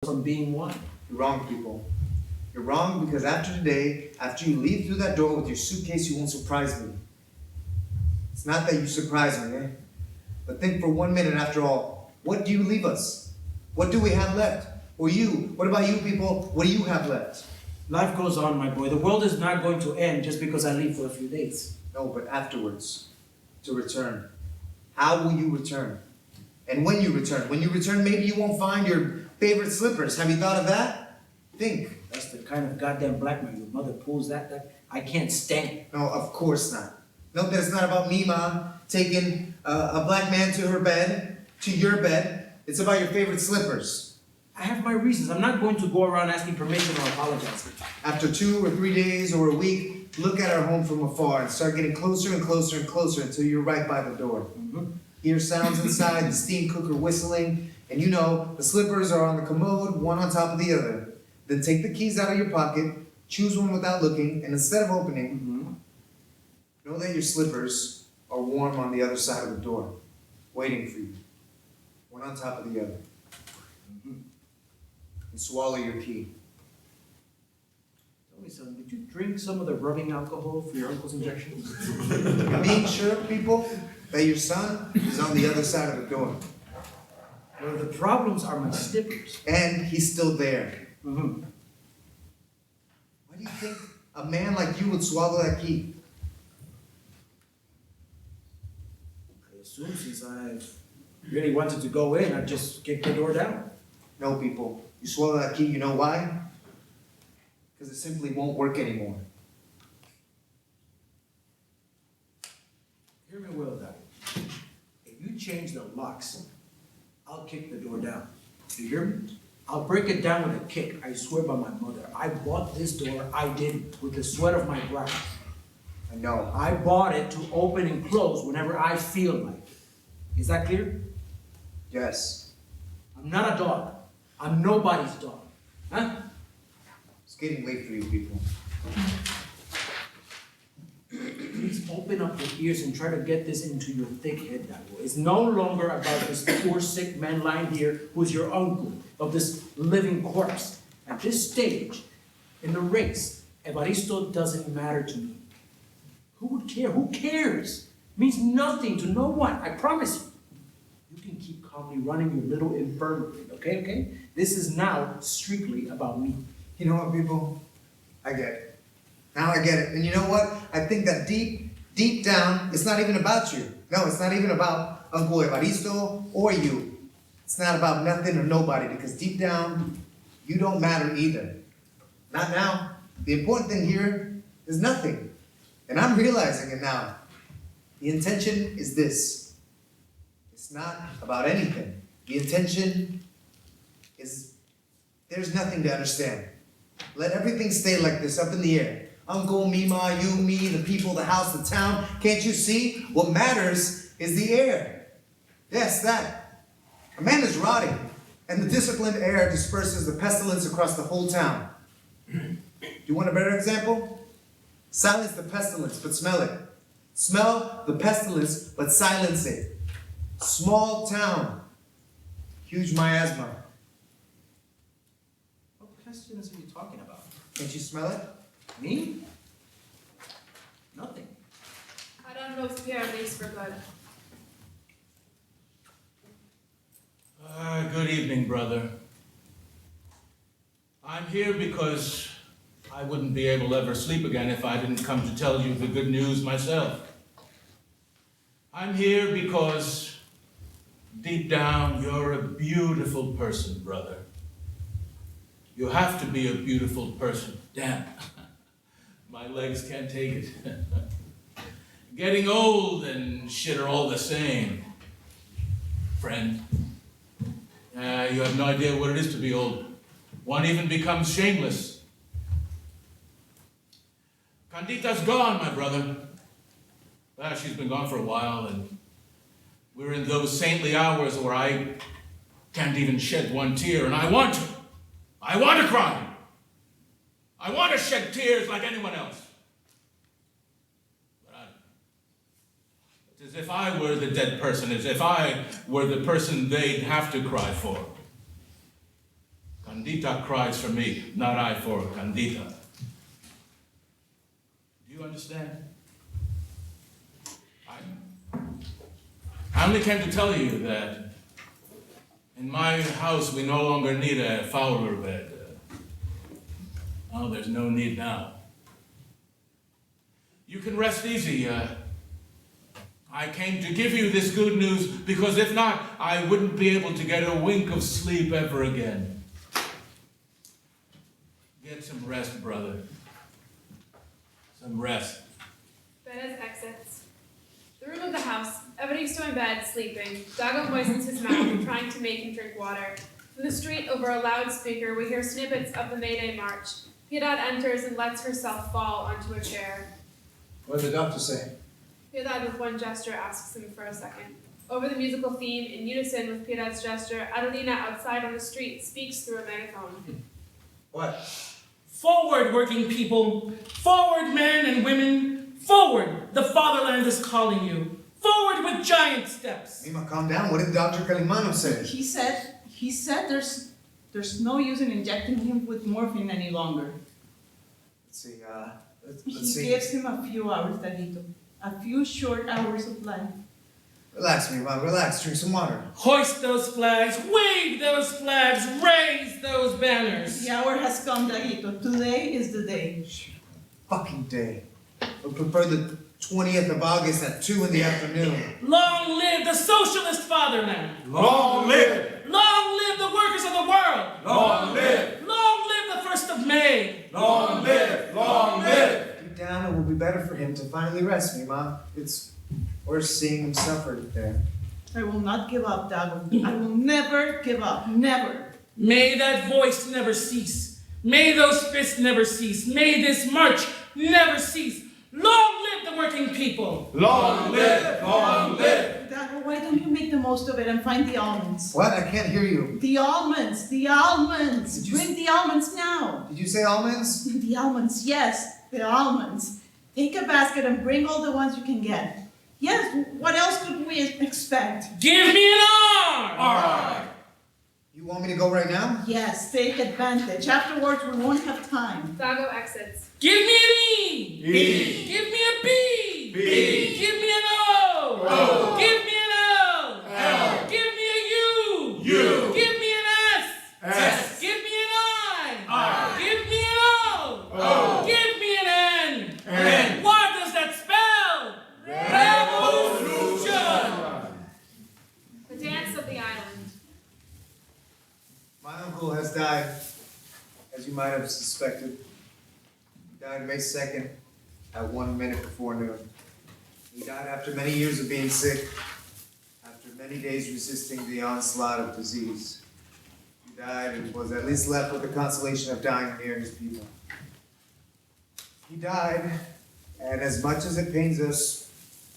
from being one. You're wrong, people. You're wrong because after today, after you leave through that door with your suitcase, you won't surprise me. It's not that you surprise me, eh? But think for 1 minute after all, what do you leave us? What do we have left? Or you? What about you people? What do you have left? Life goes on, my boy. The world is not going to end just because I leave for a few days. No, but afterwards, to return. How will you return? And when you return, maybe you won't find your favorite slippers. Have you thought of that? Think. That's the kind of goddamn blackmail your mother pulls that I can't stand. No, of course not. No, that it's not about Mima taking a black man to her bed, to your bed. It's about your favorite slippers. I have my reasons. I'm not going to go around asking permission or apologizing. After 2 or 3 days or a week, look at our home from afar and start getting closer and closer and closer until you're right by the door. Hear sounds inside, the steam cooker whistling, and you know the slippers are on the commode, one on top of the other. Then take the keys out of your pocket, choose one without looking, and instead of opening, know that your slippers are warm on the other side of the door, waiting for you, one on top of the other. And swallow your key. Tell me, son, did you drink some of the rubbing alcohol for your uncle's injections? Being sure, people, that your son is on the other side of the door. Well, the problems are my slippers. And he's still there. Why do you think a man like you would swallow that key? I assume since I really wanted to go in, I'd just kick the door down. No, people. You swallow that key, you know why? Because it simply won't work anymore. Hear me well, Daddy. If you change the locks, I'll kick the door down. Do you hear me? I'll break it down with a kick. I swear by my mother. I bought this door, I did, with the sweat of my brow. I know. I bought it to open and close whenever I feel like it. Is that clear? Yes. I'm not a dog. I'm nobody's dog. Huh? It's getting late for you people. Please open up your ears and try to get this into your thick head, Dago. It's no longer about this poor sick man lying here who's your uncle, of this living corpse. At this stage in the race, Evaristo doesn't matter to me. Who would care? Who cares? It means nothing to no one, I promise you. You can keep calmly running your little infirmary, okay? This is now strictly about me. You know what, people? I get it. Now I get it. And you know what? I think that deep down, it's not even about you. No, it's not even about Uncle Evaristo or you. It's not about nothing or nobody, because deep down, you don't matter either. Not now. The important thing here is nothing. And I'm realizing it now. The intention is this. It's not about anything. The intention is there's nothing to understand. Let everything stay like this, up in the air. Uncle, Mima, you, me, the people, the house, the town. Can't you see? What matters is the air. Yes, that. A man is rotting, and the disciplined air disperses the pestilence across the whole town. Do you want a better example? Silence the pestilence, but smell it. Smell the pestilence, but silence it. Small town. Huge miasma. What pestilence are you talking about? Can't you smell it? Me? Nothing. I don't know if Pierre leaves for good. Good evening, brother. I'm here because I wouldn't be able to ever sleep again if I didn't come to tell you the good news myself. I'm here because deep down you're a beautiful person, brother. You have to be a beautiful person. Damn, my legs can't take it. Getting old and shit are all the same, friend. You have no idea what it is to be old. One even becomes shameless. Candita's gone, my brother. Well, she's been gone for a while, and we're in those saintly hours where I can't even shed one tear, and I want to. I want to cry. I want to shed tears like anyone else. But it's as if I were the dead person, as if I were the person they'd have to cry for. Candita cries for me, not I for Candita. Do you understand? I only came to tell you that in my house we no longer need a Fowler bed. Oh, there's no need now. You can rest easy. I came to give you this good news because if not, I wouldn't be able to get a wink of sleep ever again. Get some rest, brother. Some rest. Pérez exits. The room of the house, Evaristo in bed, sleeping. Dago moistens his mouth, trying to make him drink water. From the street, over a loudspeaker, we hear snippets of the May Day March. Piedad enters and lets herself fall onto a chair. What did the doctor say? Piedad, with one gesture, asks him for a second. Over the musical theme, in unison with Piedad's gesture, Adelina, outside on the street, speaks through a megaphone. What? Forward, working people! Forward, men and women! Forward! The fatherland is calling you! Forward with giant steps! Mima, calm down. What did Dr. Calimano say? He said there's no use in injecting him with morphine any longer. Let's see, He let's see. gives him a few hours, Daguito. A few short hours of life. Relax, Mima, relax. Drink some water. Hoist those flags, wave those flags, raise those banners! The hour has come, Daguito. Today is the day. Fucking day. I would prefer the 20th of August at 2 in the afternoon. Long live the socialist fatherland! Long live! Long live the workers of the world! Long live! Long live the 1st of May! Long live! Long live! Deep down, it will be better for him to finally rest, Mima. It's worse seeing him suffer there. I will not give up, Dago. I will never give up. Never. May that voice never cease. May those fists never cease. May this march never cease. Long live the working people! Long live! Long live! Dago, why don't you make the most of it and find the almonds? What? I can't hear you. The almonds! The almonds! Did you Bring the almonds now! Did you say almonds? The almonds, yes, the almonds. Take a basket and bring all the ones you can get. Yes, what else could we expect? Give me an arm! Alright! You want me to go right now? Yes, take advantage. Afterwards, we won't have time. Dago exits. Give me an E! E. Give me a B! B. Give me an O! O. Give me an L! L. Give me a U! U. Give me an S! S. Give me an I! I. Give me an O! O. Give me an N! N. What does that spell? Revolution! The dance of the island. My uncle has died, as you might have suspected. He died May 2nd at 1 minute before noon. He died after many years of being sick, after many days resisting the onslaught of disease. He died and was at least left with the consolation of dying near his people. He died, and as much as it pains us,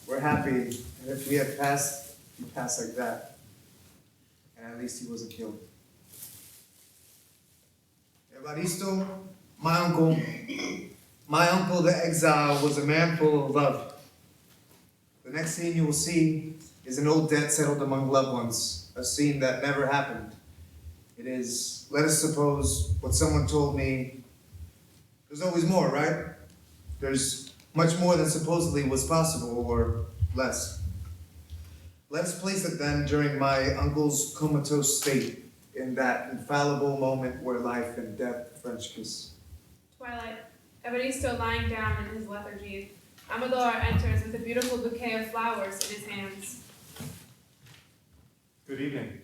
we're happy. And if we had passed, he passed like that. And at least he wasn't killed. Evaristo, my uncle the Exile, was a man full of love. The next scene you will see is an old debt settled among loved ones, a scene that never happened. It is, let us suppose, what someone told me. There's always more, right? There's much more than supposedly was possible, or less. Let us place it then during my uncle's comatose state, in that infallible moment where life and death French kiss. Twilight. Evaristo lying down in his lethargy. Amador enters with a beautiful bouquet of flowers in his hands. Good evening.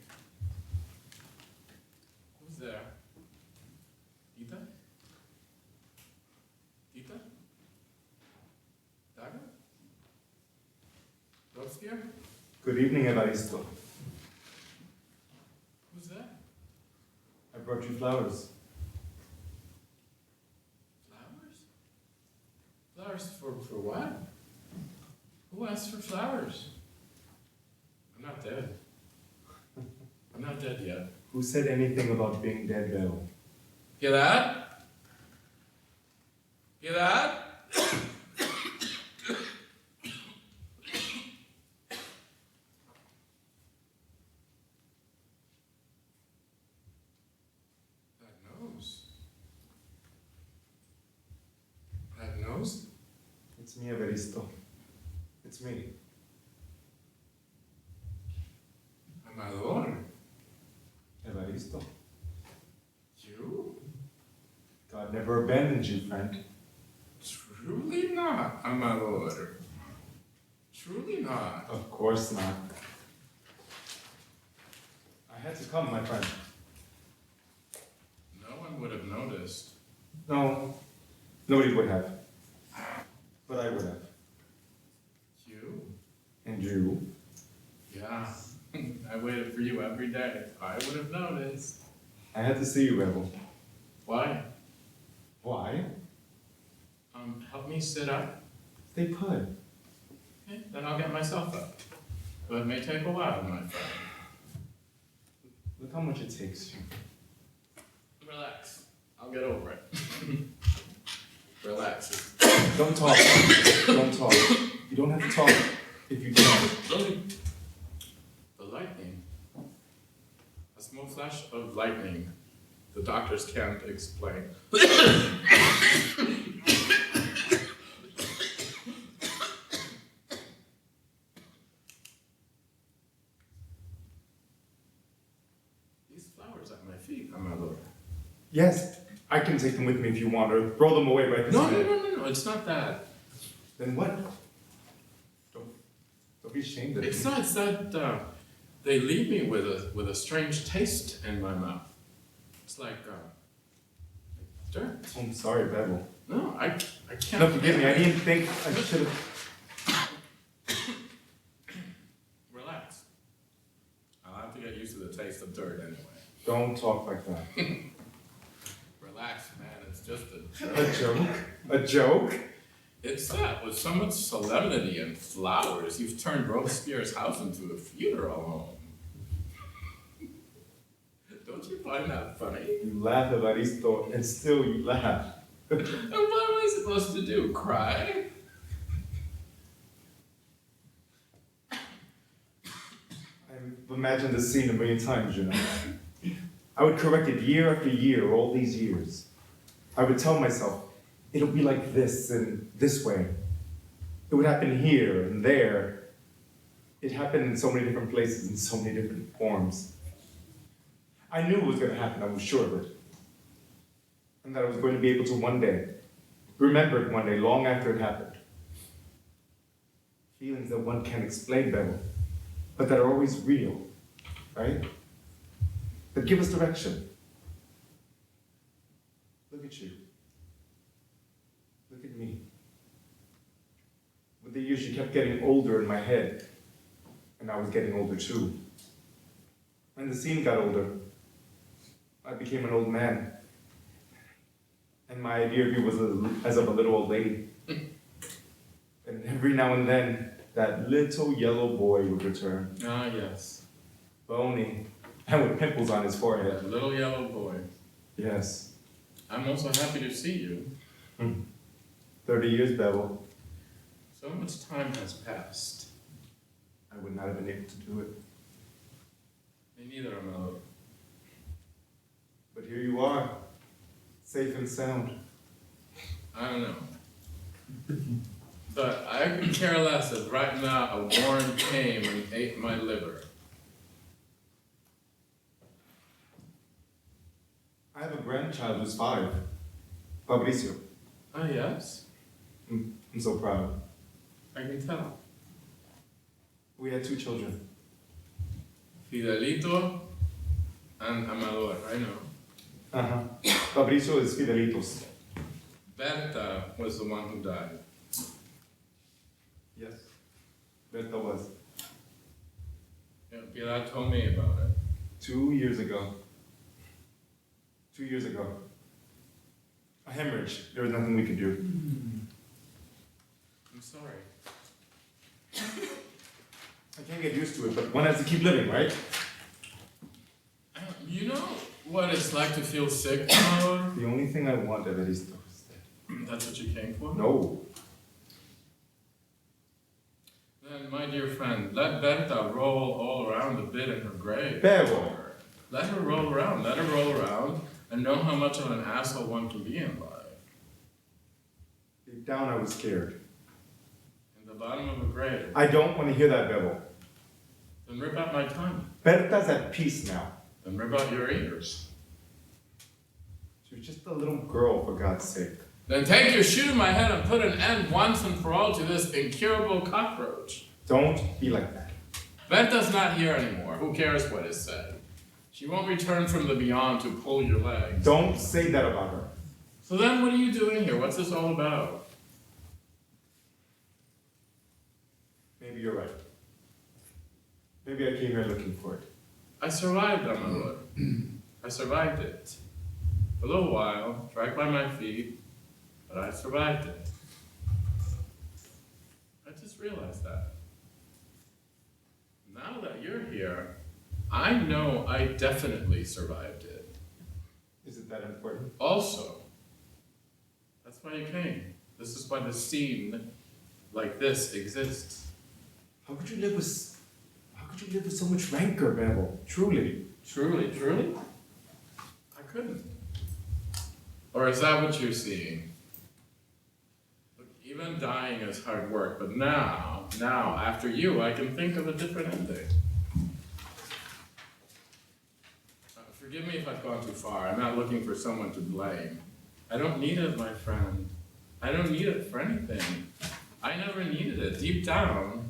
Who's there? Gita? Gita? Dago? Robespierre? Good evening, Evaristo. Who's that? I brought you flowers. Flowers? Flowers for what? Who asked for flowers? I'm not dead. I'm not dead yet. Who said anything about being dead, though? Hear that? Hear that? Evaristo. It's me. Amador, Evaristo. you? God never abandoned you, friend. Truly not, Amador. Truly not. Of course not. I had to come, my friend. No one would have noticed. No, nobody would have. But I would have. You? And you? Yeah. I waited for you every day. I would have noticed. I had to see you, Rebel. Why? Why? Help me sit up. Stay put. Okay, then I'll get myself up. But it may take a while, my friend. Look how much it takes you. Relax. I'll get over it. Relax. Don't talk. Don't talk. You don't have to talk if you don't. The lightning. A small flash of lightning. The doctors can't explain. These flowers at my feet, Amador. Yes, I can take them with me if you want, or throw them away right this No, minute. no, it's not that. Then what? Don't be ashamed of It's me. not, it's that they leave me with a strange taste in my mouth. It's like dirt. Oh, I'm sorry, Bevel. No, I can't. No, forgive me. I didn't think I should have. Relax. I'll have to get used to the taste of dirt anyway. Don't talk like that. Relax, man. It's just a joke. A joke? A joke? It's that with so much solemnity and flowers, you've turned Robespierre's house into a funeral home. Don't you find that funny? You laugh, Evaristo, and still you laugh. And what am I supposed to do? Cry? I've imagined this scene a million times, you know. I would correct it year after year, all these years. I would tell myself, it'll be like this and this way. It would happen here and there. It happened in so many different places, in so many different forms. I knew it was going to happen, I was sure of it. And that I was going to be able to one day, remember it one day, long after it happened. Feelings that one can't explain, Bevel, but that are always real, right? That give us direction. Look at you. Look at me. With the years, you kept getting older in my head, and I was getting older too. When the scene got older, I became an old man. And my idea of you was as of a little old lady. And every now and then, that little yellow boy would return. Ah, yes. Bony, and with pimples on his forehead. That little yellow boy. Yes. I'm also happy to see you. 30 years, Bevel. So much time has passed. I would not have been able to do it. Me neither, Amador. But here you are, safe and sound. I don't know. But I could care less if right now a warren came and ate my liver. I have a grandchild who's 5, Fabricio. Ah, yes? I'm so proud. I can tell. We had 2 children. Fidelito and Amador, I know. Uh-huh. Fabricio is Fidelitos. Berta was the one who died. Yes. Berta was. Yeah, Pilar told me about it. 2 years ago. 2 years ago. A hemorrhage. There was nothing we could do. I'm sorry. I can't get used to it, but one has to keep living, right? You know what it's like to feel sick, Amador? The only thing I want, Evaristo, is that. That's what you came for? No. Then, my dear friend, let Berta roll all around a bit in her grave. Pero. Let her roll around, and know how much of an asshole one can be in life. Deep down, I was scared. bottom of a grave. I don't want to hear that, Bebo. Then rip out my tongue. Berta's at peace now. Then rip out your ears. She was just a little girl, for God's sake. Then take your shoe to my head and put an end once and for all to this incurable cockroach. Don't be like that. Berta's not here anymore. Who cares what is said? She won't return from the beyond to pull your legs. Don't say that about her. So then what are you doing here? What's this all about? Maybe you're right. Maybe I came here looking for it. I survived, Amador. I survived it. For a little while, dragged by my feet, but I survived it. I just realized that. Now that you're here, I know I definitely survived it. Is it that important? Also, that's why you came. This is why the scene like this exists. How could you live with so much rancor, Bebo? Truly. Truly, truly? I couldn't. Or is that what you're seeing? Look, even dying is hard work, but now, after you, I can think of a different ending. Forgive me if I've gone too far. I'm not looking for someone to blame. I don't need it, my friend. I don't need it for anything. I never needed it. Deep down,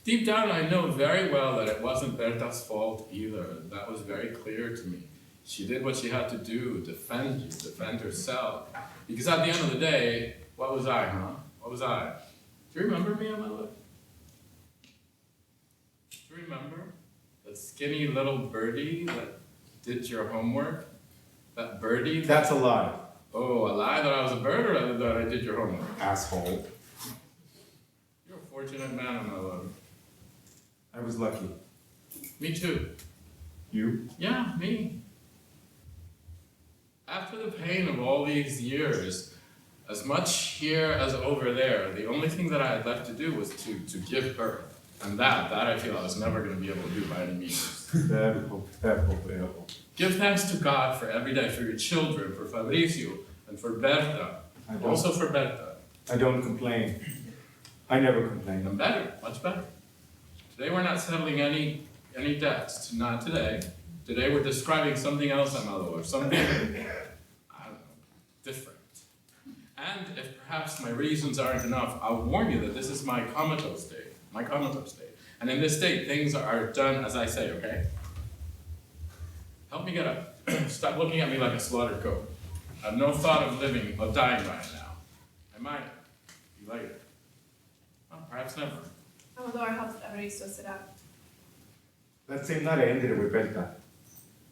I know very well that it wasn't Berta's fault either. That was very clear to me. She did what she had to do, defend you, defend herself. Because at the end of the day, what was I, huh? What was I? Do you remember me, Amelia? Do you remember? That skinny little birdie that did your homework? That birdie? That's a lie. Oh, a lie that I was a bird or that I did your homework? Asshole. You're a fortunate man, Amelia. I was lucky. Me too. You? Yeah, me. After the pain of all these years, as much here as over there, the only thing that I had left to do was to give birth. And that I feel I was never going to be able to do by any means. Bebo. Give thanks to God for every day, for your children, for Fabricio, and for Berta. Also for Berta. I don't complain. I never complain. And better, much better. Today we're not settling any debts. Not today. Today we're describing something else, Amalo, or something, I don't know, different. And if perhaps my reasons aren't enough, I'll warn you that this is my comatose state. My comatose state. And in this state, things are done as I say, okay? Help me get up. Stop looking at me like a slaughtered goat. I have no thought of dying right now. I might be later. Well, perhaps never. Amador helps Evaristo sit up. That same night I ended it with Berta.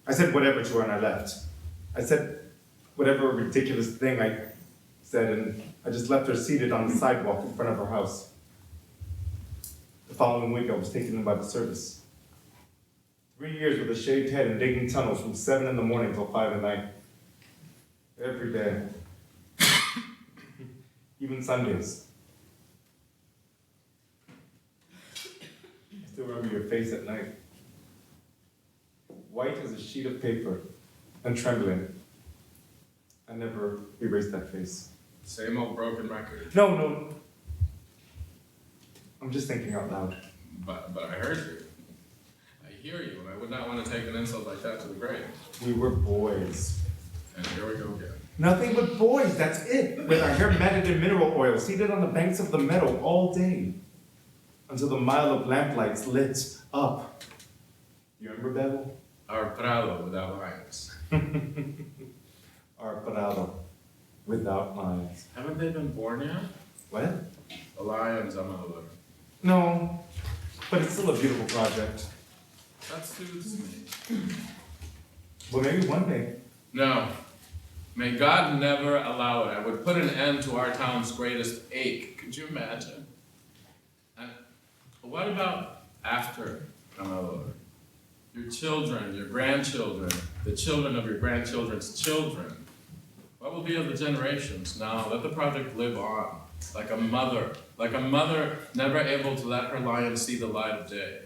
I said whatever to her and I left. I said whatever ridiculous thing I said and I just left her seated on the sidewalk in front of her house. The following week I was taken in by the service. 3 years with a shaved head and digging tunnels from 7 in the morning till 5 at night. Every day. Even Sundays. I still remember your face at night. White as a sheet of paper and trembling. I never erased that face. Same old broken record. No. I'm just thinking out loud. But I heard you. I hear you, and I would not want to take an insult like that to the grave. We were boys. And here we go again. Nothing but boys, that's it. With our hair matted in mineral oil, seated on the banks of the meadow all day. Until the mile of lamplights lit up. You remember, Bebo? Our Prado without lines. Our Prado, without lines. Haven't they been born yet? What? The lions, Amador. No, but it's still a beautiful project. That suits me. Well, maybe one day. No. May God never allow it. I would put an end to our town's greatest ache. Could you imagine? And what about after, Amador? Your children, your grandchildren, the children of your grandchildren's children. What will be of the generations? Now, let the project live on. Like a mother never able to let her lion see the light of day.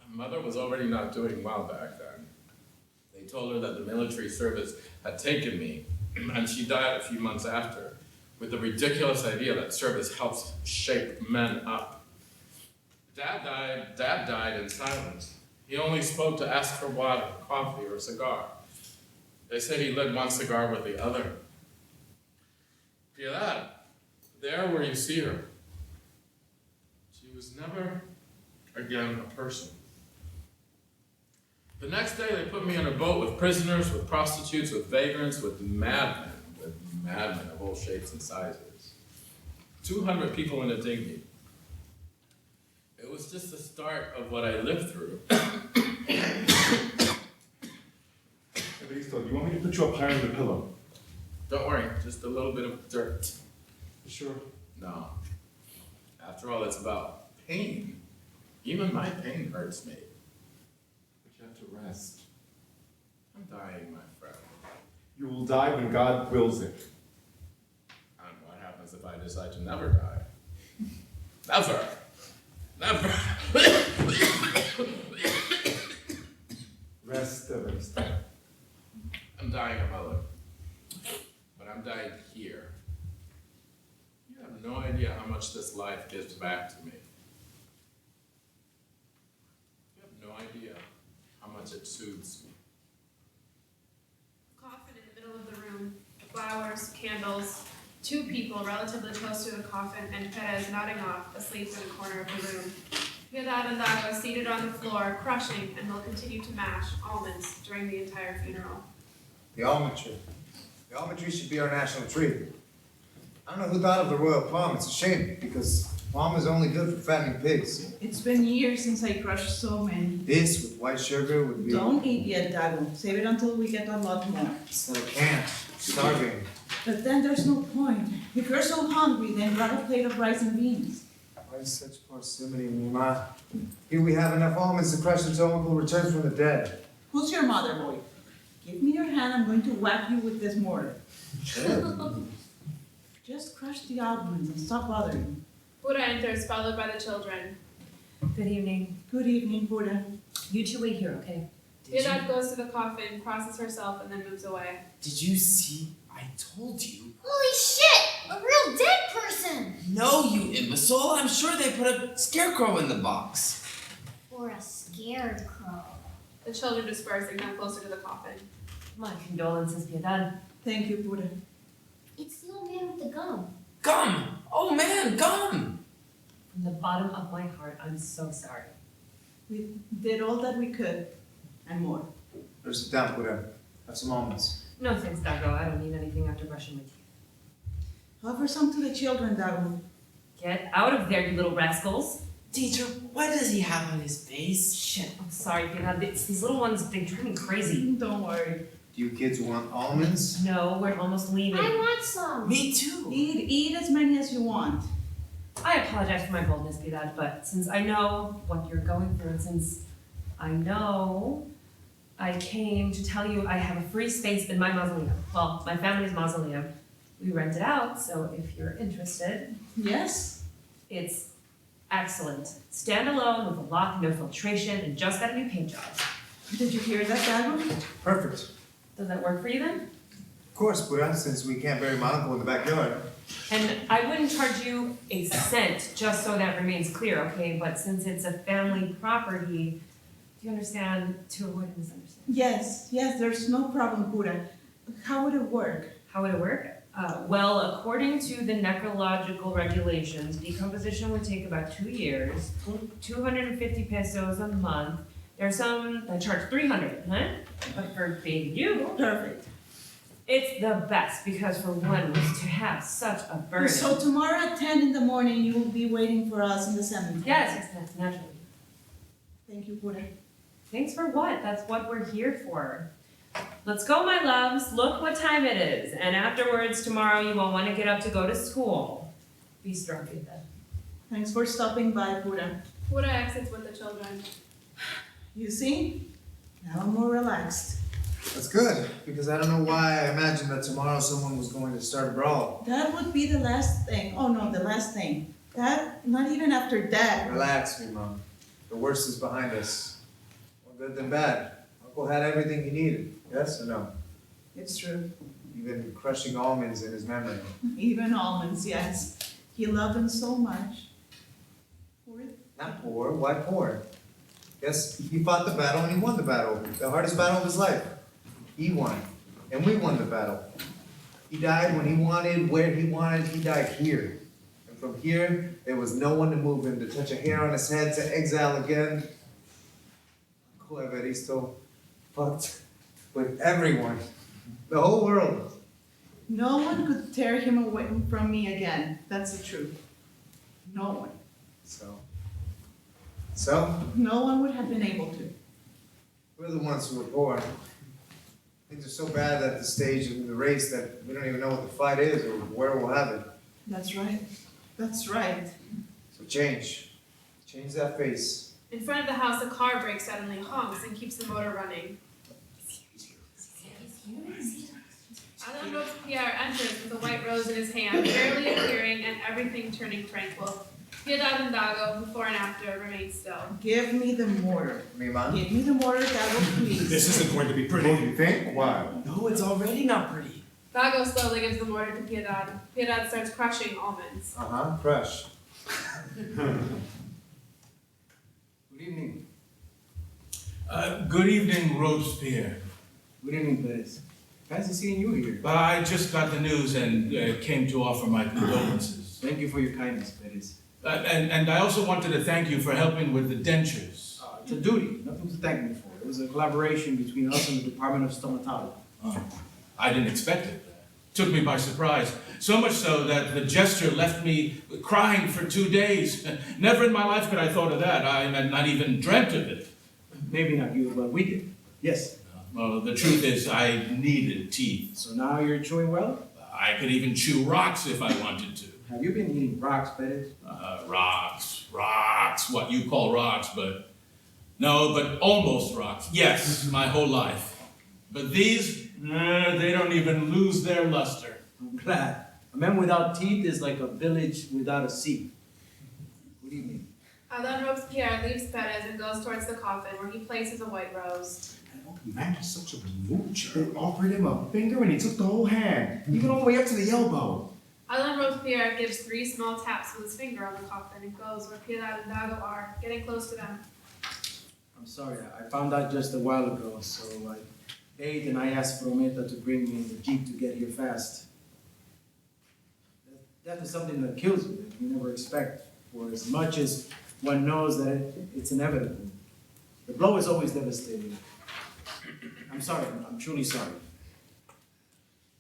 My mother was already not doing well back then. They told her that the military service had taken me, and she died a few months after, with the ridiculous idea that service helps shape men up. Dad died in silence. He only spoke to ask for water, coffee, or a cigar. They said he lit one cigar with the other. Piedad, there where you see her, she was never again a person. The next day they put me in a boat with prisoners, with prostitutes, with vagrants, with madmen of all shapes and sizes. 200 people in a dinghy. It was just the start of what I lived through. Evaristo, do you want me to put you up higher on the pillow? Don't worry, just a little bit of dirt. Sure. No. After all, it's about pain. Even my pain hurts me. But you have to rest. I'm dying, my friend. You will die when God wills it. And what happens if I decide to never die? Never! Never! Rest, Evaristo. I'm dying of mother. But I'm dying here. You have no idea how much this life gives back to me. You have no idea how much it soothes me. Coffin in the middle of the room, flowers, candles, two people relatively close to the coffin, and Perez nodding off, asleep in a corner of the room. Piedad and Dago seated on the floor, crushing, and will continue to mash almonds during the entire funeral. The almond tree. The almond tree should be our national tree. I don't know who thought of the royal palm. It's a shame, because palm is only good for fattening pigs. It's been years since I crushed so many. This with white sugar would be... Don't eat yet, Dago. Save it until we get a lot more. I can't. I'm starving. But then there's no point. If you're so hungry, then grab a plate of rice and beans. Why such parsimony, Mima? Here we have enough almonds to crush until Uncle returns from the dead. Who's your mother, boy? Give me your hand, I'm going to whack you with this mortar. Just crush the almonds and stop bothering. Buddha enters, followed by the children. Good evening. Good evening, Buddha. You two wait here, okay? Piedad goes to the coffin, crosses herself, and then moves away. Did you see? I told you. Holy shit! A real dead person! No, you imbecile. I'm sure they put a scarecrow in the box. Or a scared crow. The children disperse and come closer to the coffin. My condolences, Piedad. Thank you, Buddha. It's the old man with the gum. Gum! Oh man, gum! From the bottom of my heart, I'm so sorry. We did all that we could, and more. Better sit down, Buddha. Have some almonds. No thanks, Dago. I don't need anything after brushing my teeth. Offer some to the children, Dago. Get out of there, you little rascals. Teacher, what does he have on his face? Shit, I'm sorry, Piedad. It's these little ones, they drive me crazy. Don't worry. Do you kids want almonds? No, we're almost leaving. I want some! Me too. Eat as many as you want. I apologize for my boldness, Piedad, but since I know what you're going through, and since I know I came to tell you I have a free space in my mausoleum. Well, my family's mausoleum. We rent it out, so if you're interested, Yes? it's excellent. Standalone with a lock, no filtration, and just got a new paint job. Did you hear that, Dago? Perfect. Does that work for you then? Of course, Buddha, since we can't bury my uncle in the backyard. And I wouldn't charge you a cent, just so that remains clear, okay? But since it's a family property, do you understand, to avoid a misunderstanding? Yes, there's no problem, Buddha. How would it work? How would it work? Well, according to the necrological regulations, decomposition would take about 2 years, 250 pesos a month. There are some that charge 300, huh? But for baby you, Perfect. it's the best, because for one was to have such a burden. So tomorrow at 10 in the morning, you will be waiting for us in the cemetery. Yes, that's naturally. Thank you, Buddha. Thanks for what? That's what we're here for. Let's go, my loves. Look what time it is. And afterwards, tomorrow, you won't want to get up to go to school. Be strong, Ethan. Thanks for stopping by, Buddha. Buddha exits with the children. You see? Now I'm more relaxed. That's good, because I don't know why I imagined that tomorrow someone was going to start a brawl. That would be the last thing. Oh no, the last thing. That, not even after that. Relax, Mima. The worst is behind us. More good than bad. Uncle had everything he needed, yes or no? It's true. Even crushing almonds in his memory. Even almonds, yes. He loved them so much. Poor. Not poor, why poor? Yes, he fought the battle and he won the battle. The hardest battle of his life. He won. And we won the battle. He died when he wanted, where he wanted, he died here. And from here, there was no one to move him, to touch a hair on his head, to exile again. Uncle Evaristo fucked with everyone. The whole world. No one could tear him away from me again. That's the truth. No one. So, No one would have been able to. we're the ones who were poor. Things are so bad at the stage in the race that we don't even know what the fight is or where we'll have it. That's right. That's right. So change. Change that face. In front of the house, a car brakes suddenly, honks, and keeps the motor running. Alain Robespierre enters with a white rose in his hand, barely appearing and everything turning tranquil. Piedad and Dago, before and after, remain still. Give me the mortar. Mima? Give me the mortar, Dago, please. This isn't going to be pretty. You think? Why? No, it's already not pretty. Dago slowly gives the mortar to Piedad. Piedad starts crushing almonds. Fresh. Good evening. Good evening, Robespierre. Good evening, Perez. Fancy seeing you here. I just got the news and came to offer my condolences. Thank you for your kindness, Perez. And I also wanted to thank you for helping with the dentures. It's a duty, nothing to thank me for. It was a collaboration between us and the Department of Stomatology. I didn't expect it. Took me by surprise. So much so that the gesture left me crying for 2 days. Never in my life could I thought of that. I had not even dreamt of it. Maybe not you, but we did. Yes. Well, the truth is I needed teeth. So now you're chewing well? I could even chew rocks if I wanted to. Have you been eating rocks, Perez? Rocks, what you call rocks, but almost rocks. Yes, my whole life. But these, they don't even lose their luster. I'm glad. A man without teeth is like a village without a sea. Good evening. Alain Robespierre leaves Perez and goes towards the coffin, where he places a white rose. Man is such a mooch. They offered him a finger and he took the whole hand, even all the way up to the elbow. Alain Robespierre gives 3 small taps with his finger on the coffin and goes where Piedad and Dago are, getting close to them. I'm sorry, I found out just a while ago, so I ate and I asked Frometa to bring me in the Jeep to get here fast. Death is something that kills you, that you never expect, for as much as one knows that it's inevitable. The blow is always devastating. I'm sorry, I'm truly sorry.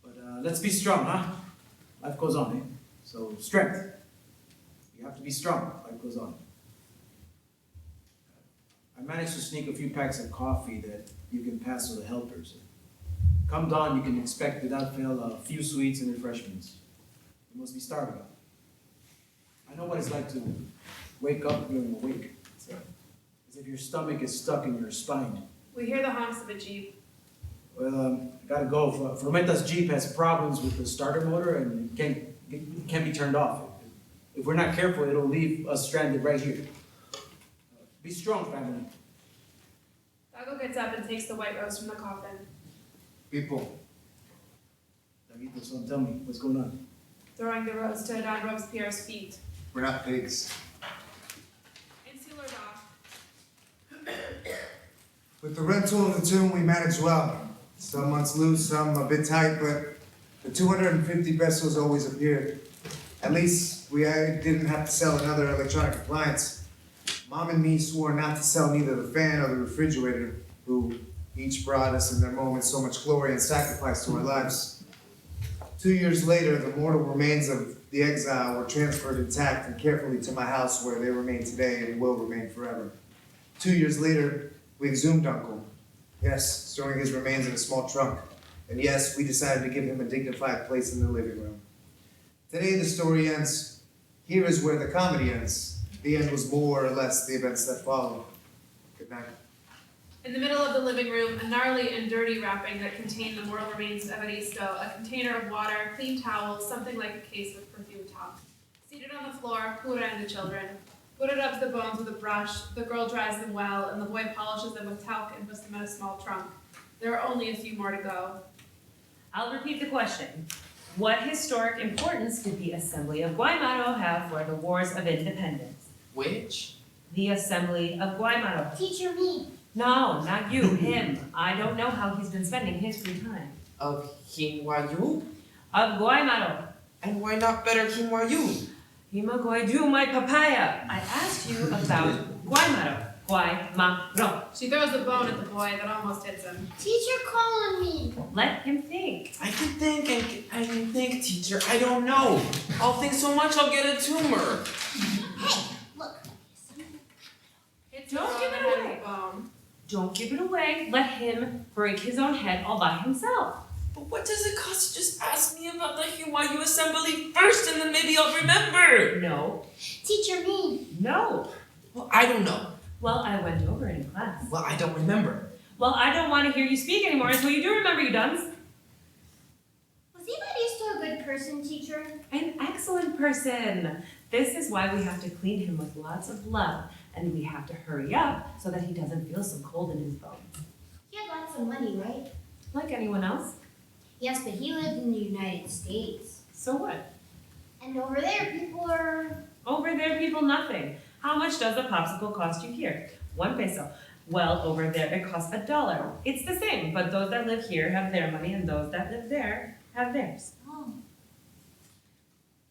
But let's be strong, huh? Life goes on, eh? So, strength. You have to be strong. Life goes on. I managed to sneak a few packs of coffee that you can pass to the helpers. Come dawn, you can expect without fail a few sweets and refreshments. You must be starving. I know what it's like to wake up feeling awake. It's as if your stomach is stuck in your spine. We hear the honks of a Jeep. Well, I gotta go. Frometa's Jeep has problems with the starter motor and it can't be turned off. If we're not careful, it'll leave us stranded right here. Be strong, family. Dago gets up and takes the white rose from the coffin. People. Daguito, son, tell me, what's going on? Throwing the rose to Alain Robespierre's feet. We're not pigs. Insular dock. With the rental of the tomb, we managed well. Some months loose, some a bit tight, but the 250 pesos always appeared. At least we didn't have to sell another electronic appliance. Mom and me swore not to sell neither the fan or the refrigerator, who each brought us in their moments so much glory and sacrifice to our lives. 2 years later, the mortal remains of the exile were transferred intact and carefully to my house, where they remain today and will remain forever. 2 years later, we exhumed Uncle. Yes, storing his remains in a small trunk. And yes, we decided to give him a dignified place in the living room. Today the story ends. Here is where the comedy ends. The end was more or less the events that followed. Good night. In the middle of the living room, a gnarly and dirty wrapping that contained the mortal remains of Evaristo, a container of water, clean towels, something like a case with perfume top. Seated on the floor, Cura and the children. Buddha rubs the bones with a brush, the girl dries them well, and the boy polishes them with talc and puts them in a small trunk. There are only a few more to go. I'll repeat the question. What historic importance did the Assembly of Guaymaro have for the Wars of Independence? Which? The Assembly of Guaymaro. Teacher me. No, not you, him. I don't know how he's been spending his free time. Of Hinwayu? Of Guaymaro. And why not better Hinwayu? Himagoidu, my papaya. I asked you about Guaymaro. Guaymaro. She throws the bone at the boy that almost hits him. Teacher calling me. Let him think. I can think and I can think, teacher. I don't know. I'll think so much I'll get a tumor. Hey, look. Hits Don't the give boy it in the head away. with the bone. Don't give it away. Let him break his own head all by himself. But what does it cost to just ask me about the Hinwayu Assembly first and then maybe I'll remember? No. Teacher me. No. Well, I don't know. Well, I went over it in class. Well, I don't remember. Well, I don't want to hear you speak anymore until you do remember, you dunce. Was Evaristo a good person, teacher? An excellent person. This is why we have to clean him with lots of love. And we have to hurry up so that he doesn't feel so cold in his bones. He had lots of money, right? Like anyone else. Yes, but he lived in the United States. So what? And over there, people are... Over there, people, nothing. How much does a popsicle cost you here? 1 peso. Well, over there, it costs $1. It's the same, but those that live here have their money, and those that live there have theirs. Oh.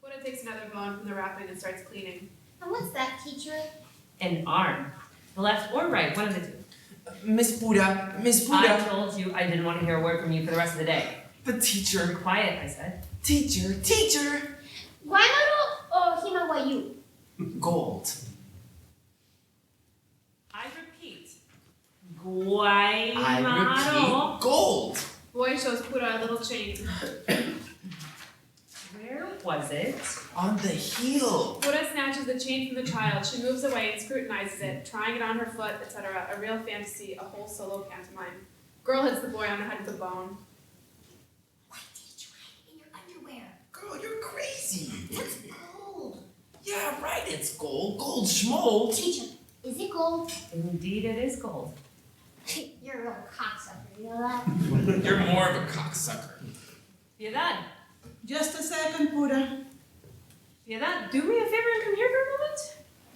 Buddha takes another bone from the wrapping and starts cleaning. And what's that, teacher? An arm. The left or right, one of the two. Miss Buddha, Miss I Buddha. told you I didn't want to hear a word from you for the rest of the day. But teacher, Quiet, I said. teacher, teacher. Guaymaro or Himawayu? Gold. I repeat. I Guaymaro. repeat, gold. Boy shows Buddha a little chain. Where was it? On the heel. Buddha snatches the chain from the child. She moves away and scrutinizes it, trying it on her foot, etc. A real fantasy, a whole solo pantomime. Girl hits the boy on the head with a bone. Why did you try it in your underwear? Girl, you're crazy. That's gold. Yeah, right, it's gold. Gold schmold. Teacher, is it gold? Indeed, it is gold. You're a real cocksucker, you know that? You're more of a cocksucker. Piedad. Just a second, Buddha. Piedad, do me a favor and come here for a moment.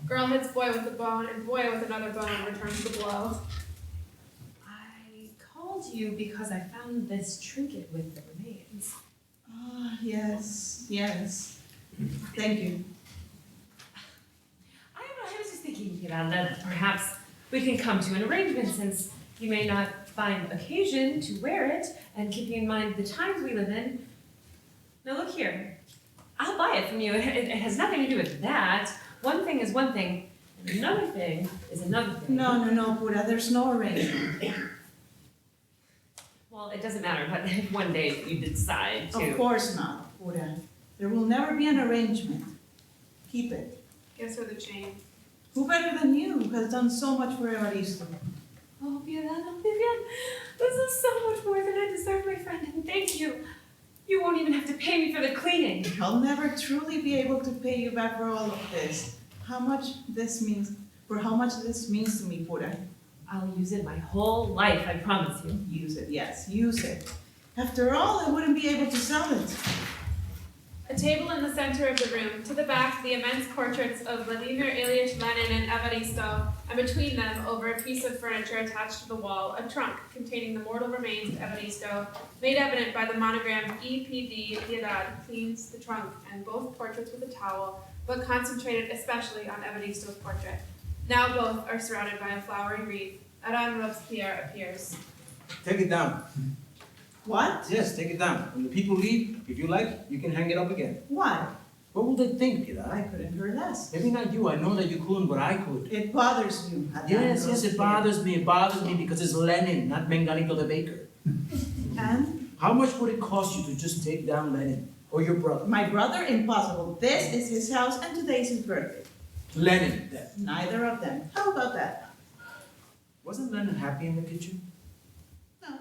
Girl hits boy with a bone, and boy with another bone returns the blow. I called you because I found this trinket with the remains. Ah, yes, yes. Thank you. I was just thinking, Piedad, that perhaps we can come to an arrangement since you may not find occasion to wear it, and keeping in mind the times we live in. Now look here, I'll buy it from you. It has nothing to do with that. One thing is one thing, and another thing is another thing. No, Buddha, there's no arrangement. Well, it doesn't matter, but if one day you decide to. Of course not, Buddha. There will never be an arrangement. Keep it. Gives her the chain. Who better than you has done so much for Evaristo? Oh, Vivian, this is so much more than I deserve, my friend, and thank you. You won't even have to pay me for the cleaning. I'll never truly be able to pay you back for all of this. How much this means to me, Buddha. I'll use it my whole life, I promise you. Use it, yes, use it. After all, I wouldn't be able to sell it. A table in the center of the room. To the back, the immense portraits of Vladimir Ilyich Lenin and Evaristo, and between them, over a piece of furniture attached to the wall, a trunk containing the mortal remains of Evaristo, made evident by the monogram EPD Piedad, cleans the trunk, and both portraits with a towel, but concentrated especially on Evaristo's portrait. Now both are surrounded by a flowery wreath. Aran Robespierre appears. Take it down. What? Yes, take it down. When the people leave, if you like, you can hang it up again. Why? What will they think, Piedad? I couldn't care less. Maybe not you, I know that you couldn't, but I could. It bothers you. Yes, it bothers me. It bothers me because it's Lenin, not Menganito the baker. And? How much would it cost you to just take down Lenin? Or your brother? My brother? Impossible. This is his house and today's his birthday. Lenin, then. Neither of them. How about that? Wasn't Lenin happy in the kitchen? No.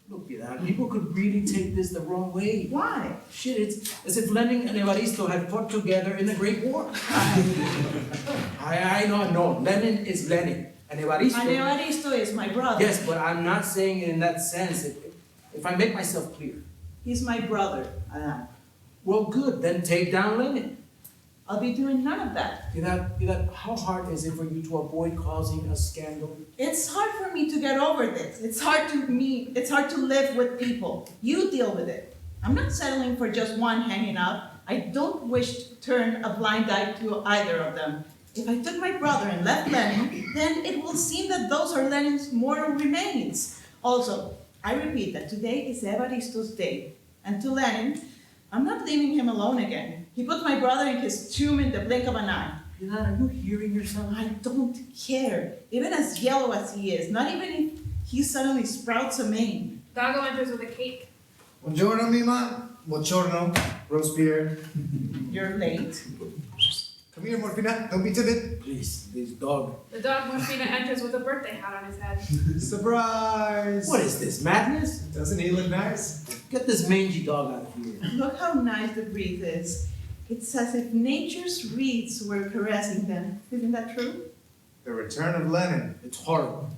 Look, Piedad, people could really take this the wrong way. Why? Shit, it's as if Lenin and Evaristo had fought together in the Great War. I know, Lenin is Lenin, and Evaristo... And Evaristo is my brother. Yes, but I'm not saying it in that sense. If I make myself clear. He's my brother, Adan. Well, good, then take down Lenin. I'll be doing none of that. Piedad, how hard is it for you to avoid causing a scandal? It's hard for me to get over this. It's hard to live with people. You deal with it. I'm not settling for just one hanging out. I don't wish to turn a blind eye to either of them. If I took my brother and left Lenin, then it will seem that those are Lenin's mortal remains. Also, I repeat that today is Evaristo's day. And to Lenin, I'm not leaving him alone again. He put my brother in his tomb in the blink of an eye. Piedad, are you hearing yourself? I don't care. Even as yellow as he is, not even if he suddenly sprouts a mane. Dago enters with a cake. Buongiorno, Mima. Buongiorno, Robespierre. You're late. Come here, Morfina. Don't be timid. Please, this dog. The dog Morfina enters with a birthday hat on his head. Surprise! What is this, madness? Doesn't he look nice? Get this mangy dog out of here. Look how nice the breeze is. It's as if nature's reeds were caressing them. Isn't that true? The return of Lenin. It's horrible.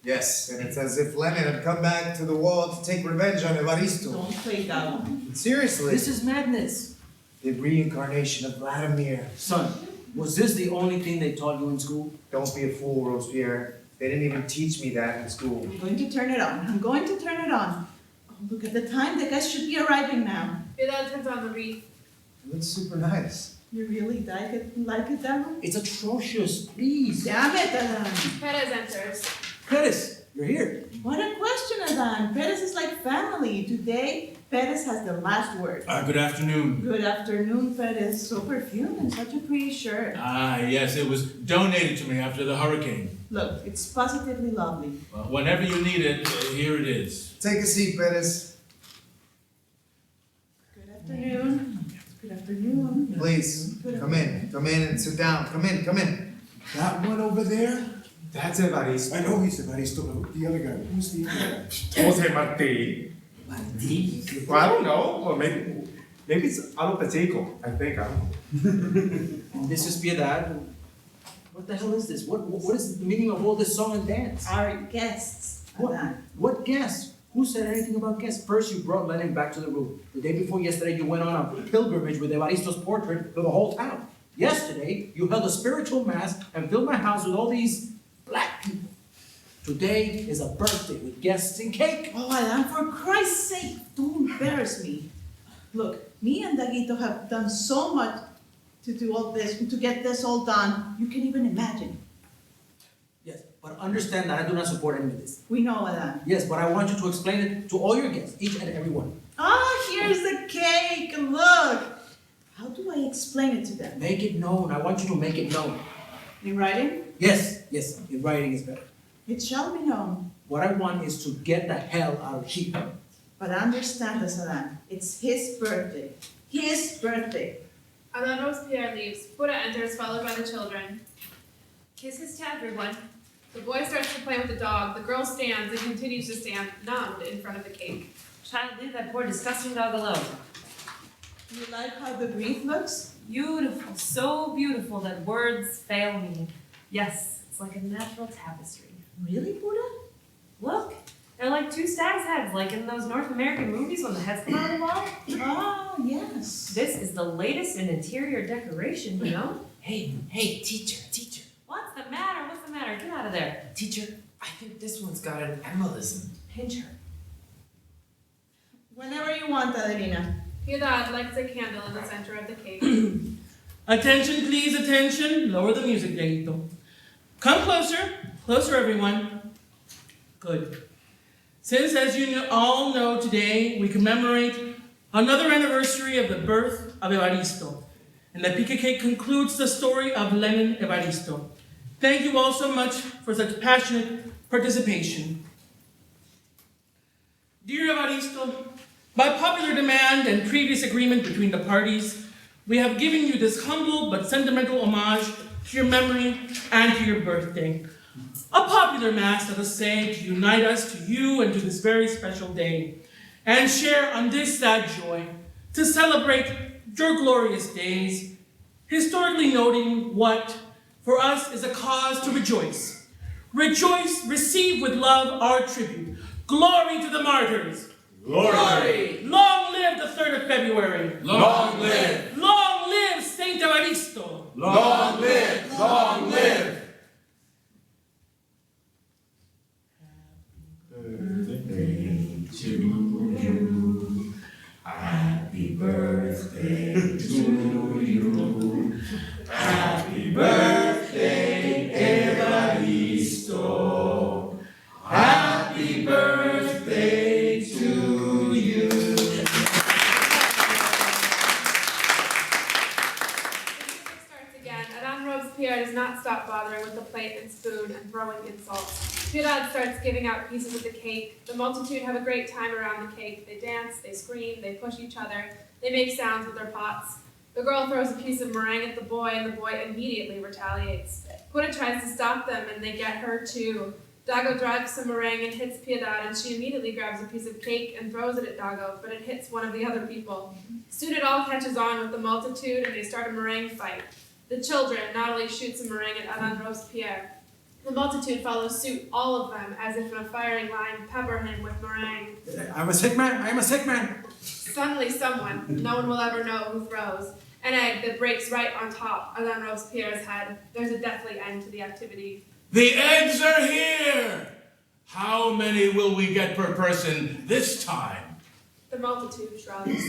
Yes, and it's as if Lenin had come back to the wall to take revenge on Evaristo. Don't play that one. Seriously. This is madness. The reincarnation of Vladimir. Son, was this the only thing they taught you in school? Don't be a fool, Robespierre. They didn't even teach me that in school. I'm going to turn it on. I'm going to turn it on. Oh, look at the time. The guests should be arriving now. Piedad turns on the wreath. It looks super nice. You really like it, Damo? It's atrocious, please. Damn it, Adan. Perez enters. Perez, you're here. What a question, Adan. Perez is like family. Today, Perez has the last word. Good afternoon. Good afternoon, Perez. So perfumed and such a pretty shirt. Yes, it was donated to me after the hurricane. Look, it's positively lovely. Well, whenever you need it, here it is. Take a seat, Perez. Good afternoon. Good afternoon. Please, come in and sit down. Come in. That one over there? That's Evaristo. I know he's Evaristo, but the other guy, who's the other guy? Jose Marti. Well, I don't know. Well, maybe it's Alopateco. I think. I don't know. And this is Piedad. What the hell is this? What is the meaning of all this song and dance? Our guests, Adan. What guests? Who said anything about guests? First, you brought Lenin back to the room. The day before yesterday, you went on a pilgrimage with Evaristo's portrait to the whole town. Yesterday, you held a spiritual mass and filled my house with all these black people. Today is a birthday with guests and cake. Oh, Adan, for Christ's sake, don't embarrass me. Look, me and Daguito have done so much to do all this, to get this all done, you can even imagine. Yes, but understand that I do not support any of this. We know, Adan. Yes, but I want you to explain it to all your guests, each and every one. Ah, here's the cake, look. How do I explain it to them? Make it known. I want you to make it known. In writing? Yes, in writing is better. It shall be known. What I want is to get the hell out of here. But understand us, Adan. It's his birthday. His birthday. Adan Robespierre leaves. Buddha enters, followed by the children. Kisses to everyone. The boy starts to play with the dog. The girl stands and continues to stand, numbed, in front of the cake. Child, leave that poor disgusting dog alone. You like how the wreath looks? Beautiful, so beautiful that words fail me. Yes, it's like a natural tapestry. Really, Buddha? Look, they're like two stag's heads, like in those North American movies when the heads come out of the wall. Ah, yes. This is the latest in interior decoration, you know? Hey, teacher. What's the matter? Get out of there. Teacher, I think this one's got an embolism. Pinch her. Whenever you want, Adelina. Piedad lights a candle in the center of the cake. Attention, please, attention. Lower the music, Daguito. Come closer, everyone. Good. Since, as you all know, today we commemorate another anniversary of the birth of Evaristo, and the pica cake concludes the story of Lenin Evaristo. Thank you all so much for such passionate participation. Dear Evaristo, by popular demand and previous agreement between the parties, we have given you this humble but sentimental homage to your memory and to your birthday. A popular popular mass, let us say, to unite us to you and to this very special day, and share on this sad joy, to celebrate your glorious days, historically noting what, for us, is a cause to rejoice. Rejoice, receive with love our tribute. Glory to the martyrs. Glory! Long live the 3rd of February. Long live! Long live Saint Evaristo. Long live! Long live! Happy birthday to you. Happy birthday, Evaristo. Happy birthday to you. The music starts again. Madame Robespierre does not stop bothering with the plate and spoon and throwing insults. Piedad starts giving out pieces of the cake. The multitude have a great time around the cake. They dance, they scream, they push each other, they make sounds with their pots. The girl throws a piece of meringue at the boy, and the boy immediately retaliates. Cuba tries to stop them, and they get her too. Dago drives some meringue and hits Piedad, and she immediately grabs a piece of cake and throws it at Dago, but it hits one of the other people. Soon it all catches on with the multitude, and they start a meringue fight. The children not only shoot some meringue at Madame Robespierre, the multitude follows suit, all of them, as if in a firing line, pepper him with meringue. I'm a sick man, I'm a sick man. Suddenly someone, no one will ever know who throws, an egg that breaks right on top of Madame Robespierre's head. There's a deathly end to the activity. The eggs are here! How many will we get per person this time? The multitude shrugs.